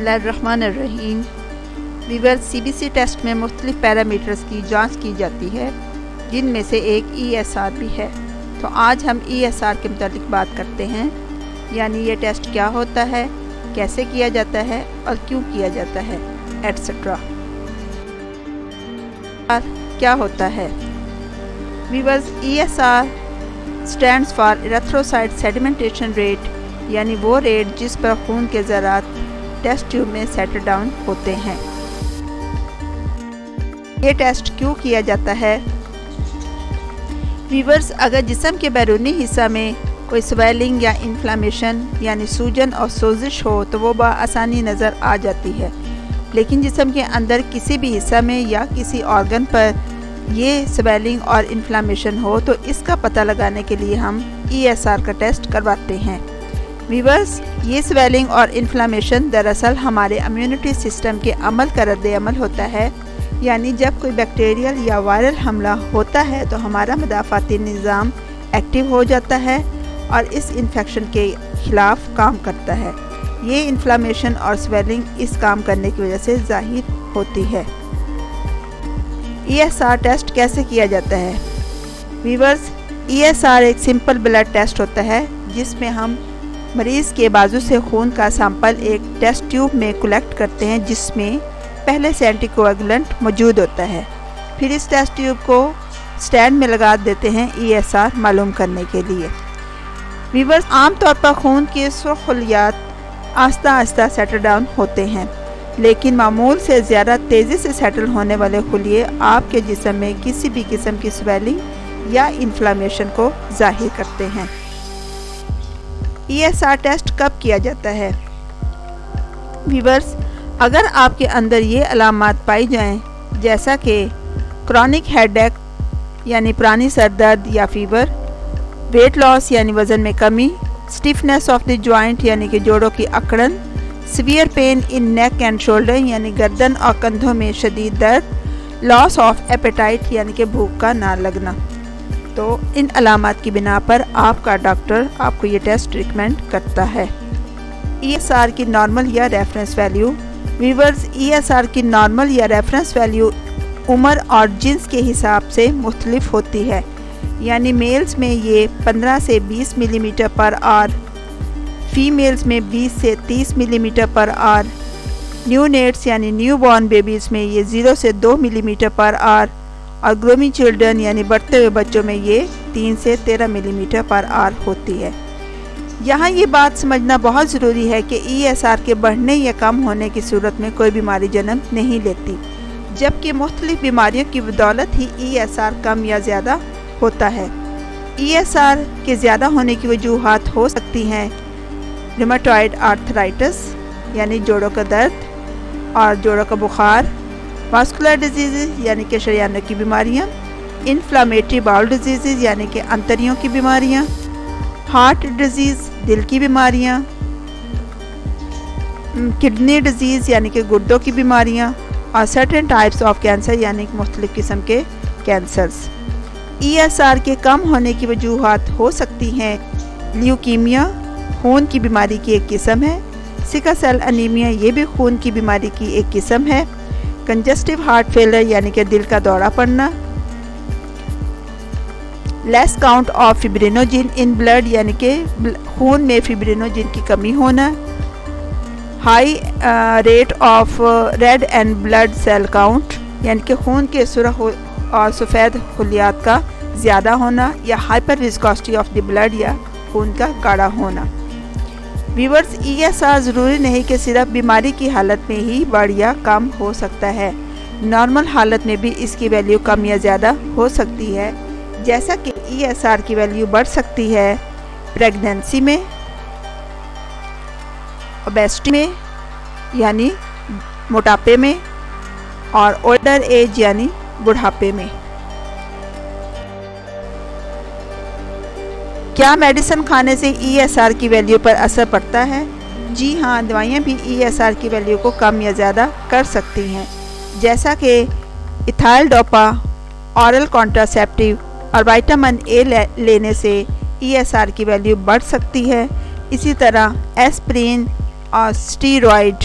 اللہ الرحمن الرحیم۔ Viewers, C B C test میں مختلف پیرامیٹرز کی جانچ کی جاتی ہے، جن میں سے ایک ای ایس آر بھی ہے۔ تو آج ہم ای ایس آر کے متعلق بات کرتے ہیں، یعنی یہ ٹیسٹ کیا ہوتا ہے، کیسے کیا جاتا ہے اور کیوں کیا جاتا ہے، ایٹسٹرا۔ کیا ہوتا ہے؟ Viewers, E S R stands for erythrocyte sedimentation rate, یعنی وہ ریٹ جس پر خون کے ذرات ٹیسٹ ٹیوب میں سیٹل ڈاؤن ہوتے ہیں۔ یہ ٹیسٹ کیوں کیا جاتا ہے؟ ویورز، اگر جسم کے بیرونی حصہ میں کوئی سویلنگ یا انفلامیشن یعنی سوجن اور سوزش ہو تو وہ بآسانی نظر آ جاتی ہے، لیکن جسم کے اندر کسی بھی حصہ میں یا کسی آرگن پر یہ سویلنگ اور انفلامیشن ہو تو اس کا پتہ لگانے کے لیے ہم ای ایس آر کا ٹیسٹ کرواتے ہیں۔ ویورز، یہ سویلنگ اور انفلامیشن دراصل ہمارے امیونٹی سسٹم کے عمل کا رد عمل ہوتا ہے، یعنی جب کوئی بیکٹیریل یا وائرل حملہ ہوتا ہے تو ہمارا مدافعتی نظام ایکٹیو ہو جاتا ہے اور اس انفیکشن کے خلاف کام کرتا ہے۔ یہ انفلامیشن اور سویلنگ اس کام کرنے کی وجہ سے ظاہر ہوتی ہے۔ ای ایس آر ٹیسٹ کیسے کیا جاتا ہے؟ ویورز، ای ایس آر ایک سمپل بلڈ ٹیسٹ ہوتا ہے جس میں ہم مریض کے بازو سے خون کا سیمپل ایک ٹیسٹ ٹیوب میں کلیکٹ کرتے ہیں، جس میں پہلے سے اینٹی کوگولنٹ موجود ہوتا ہے۔ پھر اس ٹیسٹ ٹیوب کو سٹینڈ میں لگا دیتے ہیں ای ایس آر معلوم کرنے کے لیے۔ ویورز، عام طور پر خون کے سرخ خلیات آہستہ آہستہ سیٹل ڈاؤن ہوتے ہیں، لیکن معمول سے زیادہ تیزی سے سیٹل ہونے والے خلیے آپ کے جسم میں کسی بھی قسم کی سویلنگ یا انفلامیشن کو ظاہر کرتے ہیں۔ ای ایس آر ٹیسٹ کب کیا جاتا ہے؟ ویورز، اگر آپ کے اندر یہ علامات پائی جائیں، جیسا کہ کرونک ہیڈ ایک یعنی پرانی سر درد یا فیور، ویٹ لاس یعنی وزن میں کمی، اسٹیفنس آف دی جوائنٹ یعنی کہ جوڑوں کی اکڑن، severe pain in neck and shoulder یعنی گردن اور کندھوں میں شدید درد، لاس آف ایپیٹائٹ یعنی کہ بھوک کا نہ لگنا، تو ان علامات کی بنا پر آپ کا ڈاکٹر آپ کو یہ ٹیسٹ ریکمینڈ کرتا ہے۔ ای ایس آر کی نارمل یا reference value. Viewers, E S are کی نارمل یا ریفرنس ویلیو عمر اور جنس کے حساب سے مختلف ہوتی ہے، یعنی میلز میں یہ 15 سے 20 ملی میٹر پر آر، فیمیلز میں 20 سے 30 millimetre per hour, neonates یعنی نیو بورن بیبیز میں یہ 0 سے 2 ملی میٹر پر آر، اور گرومنگ چلڈرن یعنی بڑھتے ہوئے بچوں میں یہ 3 سے 13 ملی میٹر پر آر ہوتی ہے۔ یہاں یہ بات سمجھنا بہت ضروری ہے کہ ای ایس آر کے بڑھنے یا کم ہونے کی صورت میں کوئی بیماری جنم نہیں لیتی، جبکہ مختلف بیماریوں کی بدولت ہی ای ایس آر کم یا زیادہ ہوتا ہے۔ ای ایس آر کے زیادہ ہونے کی وجوہات ہو سکتی ہیں ریماٹوئڈ آرتھرائٹس یعنی جوڑوں کا درد اور جوڑوں کا بخار، واسکولر ڈیزیزز یعنی کہ شریانوں کی بیماریاں، انفلامیٹری باؤل ڈیزیزز یعنی کہ انتڑیوں کی بیماریاں، ہارٹ ڈیزیز دل کی بیماریاں، کڈنی ڈیزیز یعنی کہ گردوں کی بیماریاں، اور سرٹن ٹائپس آف کینسر یعنی کہ مختلف قسم کے کینسرز۔ ای ایس آر کے کم ہونے کی وجوہات ہو سکتی ہیں لیوکیمیا، خون کی بیماری کی ایک قسم ہے، سکل سیل انیمیا یہ بھی خون کی بیماری کی ایک قسم ہے، کنجسٹیو ہارٹ فیلر یعنی کہ دل کا دورہ پڑنا، less count of fibrinogen in blood یعنی کہ خون میں فبرینوجن کی کمی ہونا، high rate of red and blood cell count یعنی کہ خون کے سرخ اور سفید خلیات کا زیادہ ہونا، یا hyper viscosity of the blood یا خون کا گاڑھا ہونا۔ ویورز، ای ایس آر ضروری نہیں کہ صرف بیماری کی حالت میں ہی بڑھ یا کم ہو سکتا ہے، نارمل حالت میں بھی اس کی ویلیو کم یا زیادہ ہو سکتی ہے، جیسا کہ ای ایس آر کی ویلیو بڑھ سکتی ہے پریگنینسی میں، اوبیسٹی میں یعنی موٹاپے میں، اور اولڈر ایج یعنی بڑھاپے میں۔ کیا میڈیسن کھانے سے ای ایس آر کی ویلیو پر اثر پڑتا ہے؟ جی ہاں، دوائیاں بھی ای ایس آر کی ویلیو کو کم یا زیادہ کر سکتی ہیں، جیسا کہ ایتھائل ڈوپا، اورل کانٹراسیپٹیو اور وائٹامن اے لینے سے ای ایس آر کی ویلیو بڑھ سکتی ہے۔ اسی طرح ایسپرین اور سٹیرائڈ